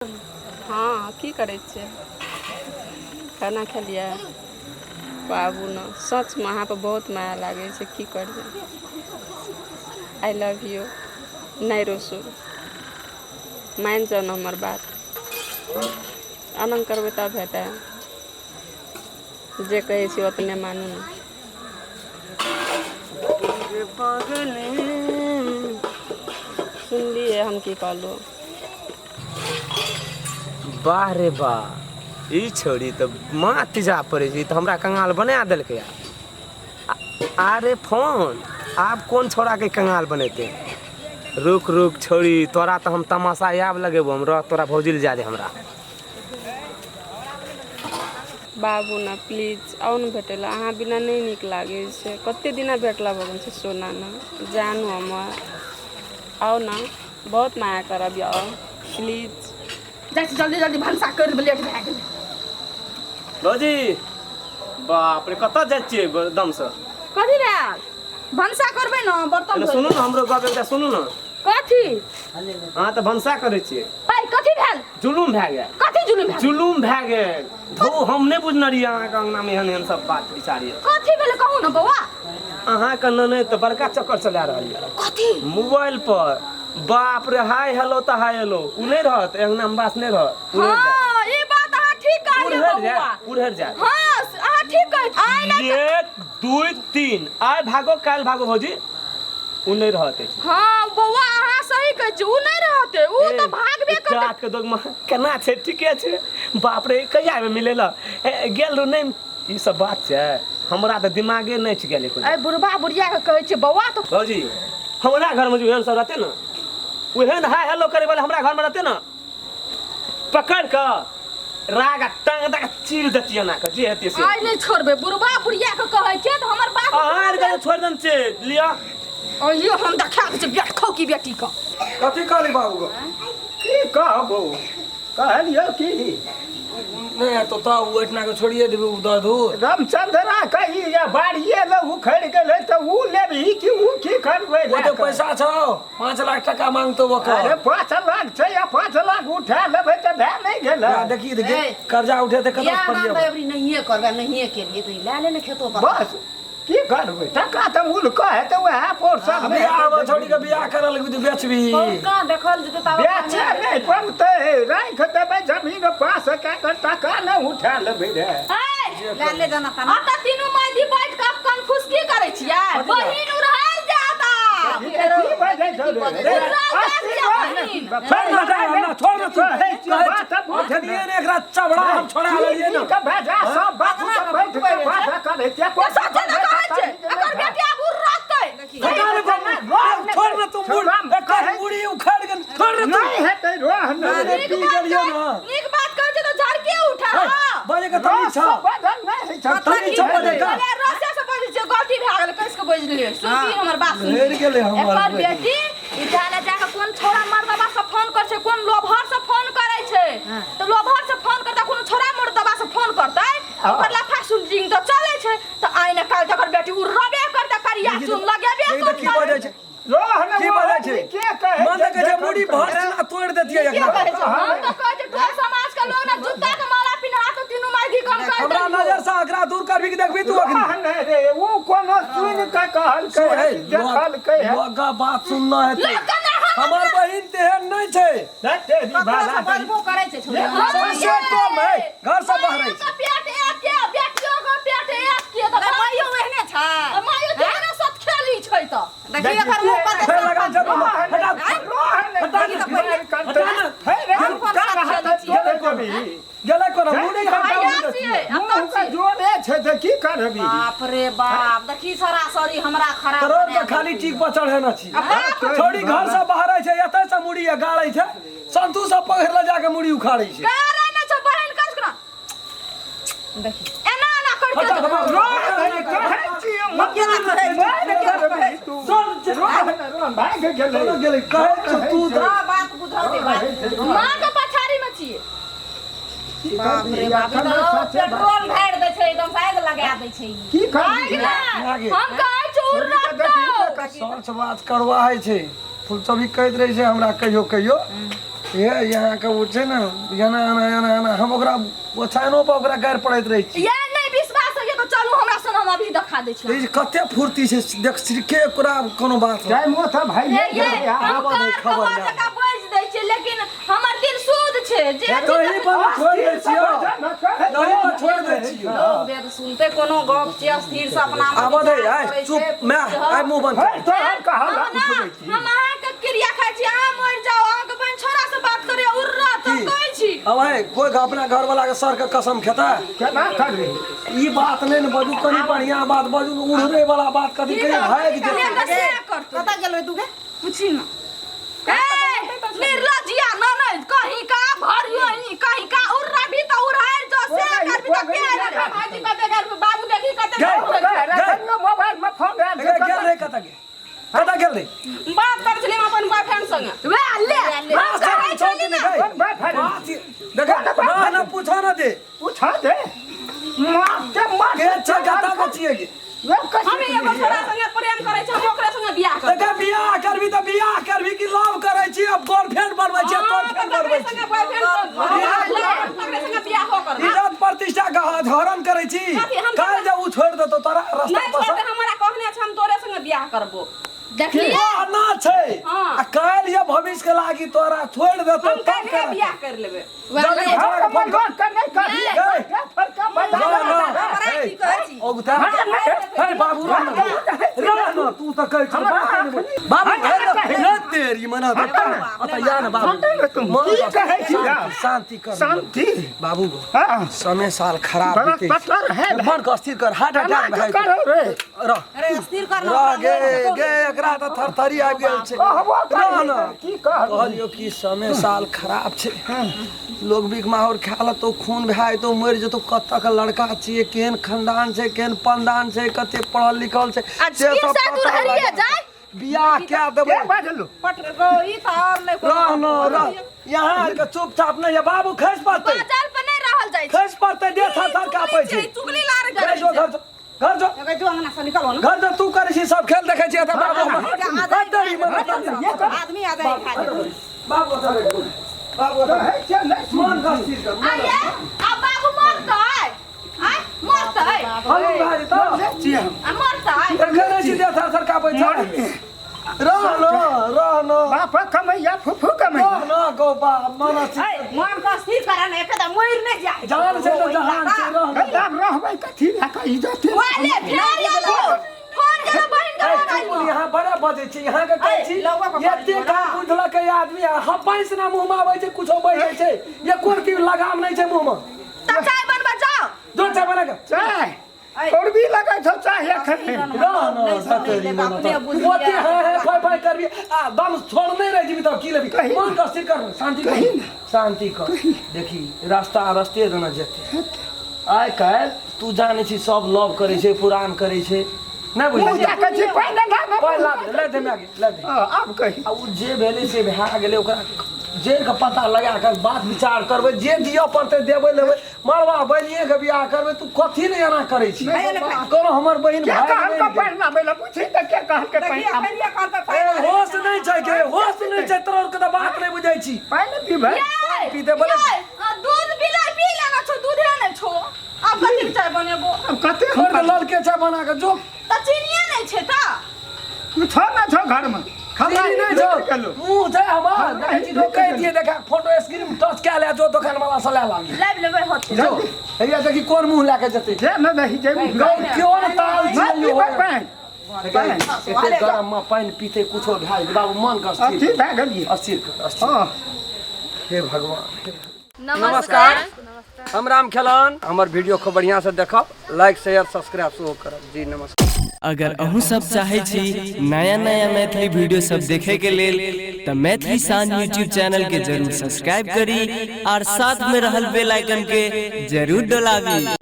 हाँ की करे छे खाना खेलिए बाबू न सच में अहाँ पर बहुत माया लागे छे की करिए। आई लव यू नहीं रोसू मान जाओ न हमर बात आनंद करबे तब हेतै जे कहे छी उतने मानू न। सुनलिए हम की कहलू वाह रे वाह ई छोड़ी तो माथि जा पड़े छी तो हमरा कंगाल बना देलकै। अरे फोन आप कौन छोड़ा के कंगाल बनेते रुक रुक छोड़ी तोरा तो हम तमाशा याब लगेबो हम रह तोरा भौजिल जा दे हमरा। बाबू न प्लीज आउ न भेटेला अहाँ बिना नहीं निक लागे छे कते दिना भेटला भगन से सोना न जानू हम आओ न बहुत माया करब आओ प्लीज जल्दी जल्दी भंसा कर लेट भए गेल। भौजी बाप रे कत जाइ छियै एकदम से कथी भेल भंसा करबै न बर्तन धोइ। सुनू न हमरो गप एकटा सुनू न। कथी हां त भंसा करे छियै भाई कथी भेल जुलुम भए गेल। कथी जुलुम भेल जुलुम भए गेल धो हम नहीं बुझने रहिए अहाँ के अंगना में एहन एहन सब बात विचारिए। कथी भेल कहू न बौआ। अहाँ के नने त बड़का चक्कर चला रहल है कथी मोबाइल पर बाप रे हाय हेलो त हाय हेलो उ नहीं रहत अंगना में बास नहीं रहत। हां ई बात अहाँ ठीक कहलिए बौआ उड़हर जा। हां अहाँ ठीक कह आइ ना 1 2 3 आइ भागो काल भागो भौजी उ नहीं रहत। हां बौआ अहाँ सही कहै छी उ नहीं रहते उ त भागबे करते। जात के दोग में केना छै ठीके छै बाप रे कहिया में मिलेला गेल रो नहीं ई सब बात छै हमरा त दिमागे नहीं छ गेले कोई। ए बुढ़बा बुढ़िया के कहै छै बौआ तो भौजी हमरा घर में जो एहन सब रहते न ओहन हाय हेलो करे वाला हमरा घर में रहते न पकड़ के राग टांग द चीर देतिए ना के जे हेते से। आई नहीं छोड़बे बुढ़बा बुढ़िया के कहै छै त हमर बात आर के छोड़ दन से लिया अइयो हम देखा के बेट खौ की बेटी का कथी कहली बाबू की कहबो कहलियो की नहीं तो ता वो इतना के छोड़िए देबे उधर दूर रामचंद्रा कही या बाड़िए ल उखड़ गेले त उ लेबही कि उ की करबै। वो तो पैसा छौ 5 लाख टका मांगतो वो कर। अरे 5 लाख छै या 5 लाख उठा लेबै त भए नहीं गेल। देखी देखी कर्जा उठे ते कतौ पड़ जाए एवरी नहीं करबे नहीं के लिए तो ले ले न खेतो पर बस की करबै टका त मूल कहे त वह पोरसा अभी आब छोड़ी के बियाह करल लगबी तो बेचबी का देखल जते तब बेचे नहीं पड़ते राख देबै जमीन पास का टका न उठा लेबै रे। ले ले जाना था आता तीनों माइधी बैठ के कंफ्यूज की करे छियै बहिन उड़ाल जाता की बजै छौ रे छोड़ ना ना छोड़ ना तू बात अखनिए ने एकरा चबड़ा हम छोड़ा लेलिए ना का भेजा सब बात बैठ के बात करे ते ये सच्चे न कहै छै एकर बेटिया बुर रहतै छोड़ ना तू मुड़ एकर मुड़ी उखड़ गेल छोड़ ना तू नहीं हेतै रोह अरे पी गेलियो ना नीक बात कहै छै त झड़के उठा बजे के तनी छ बदन नहीं छै तनी छ बजे का अरे रस्ते से बजै छै गलती भए गेल कैस के बजि लियो सुन हमर बात सुन हेर गेले हमर एकर बेटी ई जाने जाके कोन छोरा मर्दबा से फोन कर छै कोन लोभर से फोन करे छै तो लोभर से फोन करता कोन छोरा मर्दबा से फोन करतै ओकर लफा सुलझिंग तो चले छै त आइने काल तकर बेटी उ रबे करता करिया चुन लगेबे ये की बजे छै रोह न की बजे छै के कहे मन के जे मुड़ी भर ना तोड़ देतिए एकरा हम तो कहै छै टोल समाज के लोग ना जूता के माला पिन्हा तो तीनों माइधी कम कर हमरा नजर से एकरा दूर करबी कि देखबी तू अखनी नहीं रे वो कोनो सुन के कहल के देखल के है लोग बात सुनना है हमर बहिन तेहन नहीं छै तेरी बाला बजबो करे छै छोड़ सबसे कम है घर से बाहर है पेट एक के बेटियो के पेट एक के त माइयो एहने छ माइयो तेरा साथ खेली छै त देखी एकर मुंह पर फेर लगा जब हटा गेले कोनो मुड़ी जोड़े छै त की करबी बाप रे बाप देखी सरासरी हमरा खराब करोड़ के खाली टीक पर चढ़े ना छी छोड़ी घर से बाहर है छै एतै से मुड़ी गाड़ै छै संतू सब पकड़ ले जाके मुड़ी उखाड़ै छै करे न छ बहन कस करा देखी एना ना करके भाग गेले कहे तू बात बुझा दे मां के पछाड़ी में छिए बाप रे बाप पेट्रोल भैर दे छै एकदम साइड लगा दे छै की आगे ना हम कहै चोर रखतो सर्च बात करवाए छै फुल सभी कहैत रहे छै हमरा कहियो कहियो ये यहाँ के वो छै ना याना आना हम ओकरा ओछानो पर ओकरा गाड़ पड़ैत रहै छी ये नहीं विश्वास है तो चलू हमरा संग हम अभी दिखा दै छी ई कते फुर्ती छै देख सिरके ओकरा कोनो बात जय मोथा भाई हम खबर जका बोझ दै छी लेकिन हमर दिल शुद्ध छै जे तो ही पर छोड़ दै छियो नहीं पर छोड़ दै छियो लोग वेद सुनते कोनो गप छै स्थिर से अपना आबो दे आय चुप मैं आय मुंह बंद कर तो हम कहा हम अहाँ के क्रिया खाइ छी अहाँ मर जाओ अहाँ के बहन छोरा से बात करे उर्रा तो कहै छी अब है कोई अपना घर वाला के सर के कसम खेता केना कर रे ई बात नहीं न बजू कनी बढ़िया बात बजू उड़ने वाला बात कथी कहे भाग जे कता गेल तू के पूछी ना निर्लजिया ननद कहीं का भरियो ही कहीं का उर्रा भी तो उड़ाए जो से कर भी तो के भाजी कते कर बाबू देखी कते मोबाइल में फोन गेल रे कता गेल रे बात कर छली अपन बॉयफ्रेंड संग वे ले बात कर छली ना देखा ना पूछा ना दे पूछा दे मार के अच्छा कता के छिए के हम एगो छोरा संगे प्रेम करे छी हम ओकरा संगे बियाह कर देखा बियाह करबी कि लव करे छी अब गर्लफ्रेंड बनबै छी गर्लफ्रेंड बनबै छी संगे बॉयफ्रेंड ओकरा संगे बियाह हो कर इज्जत प्रतिष्ठा का हरण करे छी काल जब उ छोड़ दे तो तोरा रास्ता नहीं पर छोड़ हमरा कहने छ हम तोरे संगे बियाह करबो देखलिए ना छै आ काल ये भविष्य के लागी तोरा छोड़ दे तो हम तब कहिया बियाह कर लेबे जल्दी छोड़ के फोन कर अरे बाबू ना तू तो कह बाबू तेरी मना या ना बाबू शांति कर शांति बाबू हां समय साल खराब बीते मन को स्थिर कर हार्ट अटैक भए रह अरे स्थिर कर रह गे एकरा त थरथरी आबि गेल छै रह ना की कहलियो कि समय साल खराब छै लोग बिक माहौर खाला तो खून भाई तो मर जतो कत्ता का लड़का छिए केहन खानदान छै केहन पंदान छै कते पढ़ल लिखल छै से सब पता हरिया जाय बियाह क्या देबो बाजलो पटर को ई त और नहीं रह न रह यहाँ के चुपचाप नहीं बाबू खस पड़ते बाजार पर नहीं रहल जाय खस पड़ते दे थर कापै छै चुगली लार घर जो एगो जो अंगना से निकलो ना घर जो तू करे छी सब खेल देखे छी त बाबू आदमी आ जाए खा ले बाबू बाबू मन का स्थिर कर आये अब बाबू मरतै आ मरतै हम भाई तो मरतै करे छी दे थर कापै छै रह न बाप कमैया फुफू कमैया न गो बा मन मन को स्थिर कर ना एकदम मोर नहीं जाए जान से तो जहान से रह कदम रहबै कथी ला कहि जते वाले फेर यालो फोन करो बहिन के मोबाइल यहाँ बड़ा बजे छी यहाँ के कहै छी एते का बुझल के आदमी हम पैस ना मुंह में आबै छै कुछो बैठे छै ये कोन की लगाम नहीं छै मुंह में त चाय बनबा जाओ दो चाय बना के चाय और भी लगा छौ चाय एखन न सतरी मन ओते है फाई करबी आ दम छोड़ने रह जीबी त की लेबी मन का स्थिर कर शांति कर देखी रास्ता रस्ते देना जेते आइ काल तू जाने छी सब लव करे छै पुराण करे छै नहीं बुझली जाके छी पहिने ना पहिला ले दे मैं ले दे अब कहि आ उ जे भेले से भा गेले ओकरा जेल का पता लगा कर बात विचार करबे जे दियो पड़ते देबे लेबे मरवा बनिए के बियाह करबे तू कथी ने एना करे छी कोनो हमर बहिन क्या भाई कहल के पढ़ना बेला पूछी त के कहल के पढ़ना होश नहीं छै के होश नहीं छै तोर के त बात नहीं बुझै छी पहले भी भाई पीते बोले दूध पिला पी लेना छो दूधे नहीं छो अब कथि चाय बनेबो अब कते घर के लड़के चाय बना के जो त चीनिए नहीं छै ता तू छ ना छ घर में खबरी नहीं जो मुंह छै हमर देखै छी लोग कह दिए देखा फोटो स्क्रीन टच के ले जो दुकान वाला से ले लागी लाइव लेबै होत जो हैया देखी कोन मुंह लेके जते जे न नहीं जे क्यों ताल छी यो पानी एते गरम में पानी पीते कुछो भाई बाबू मन का अथी स्थिर भए गेलिए अस्थिर कर अस्थिर हां हे भगवान नमस्कार हम राम खेलन हमर वीडियो को बढ़िया से देखब लाइक शेयर सब्सक्राइब सेहो करब जी नमस्कार अगर अहूँ सब चाहे छी नया नया मैथिली वीडियो सब देखे के लेल त मैथिली शान यूट्यूब चैनल के जरूर सब्सक्राइब करी और साथ में रहल बेल आइकन के जरूर दबावी।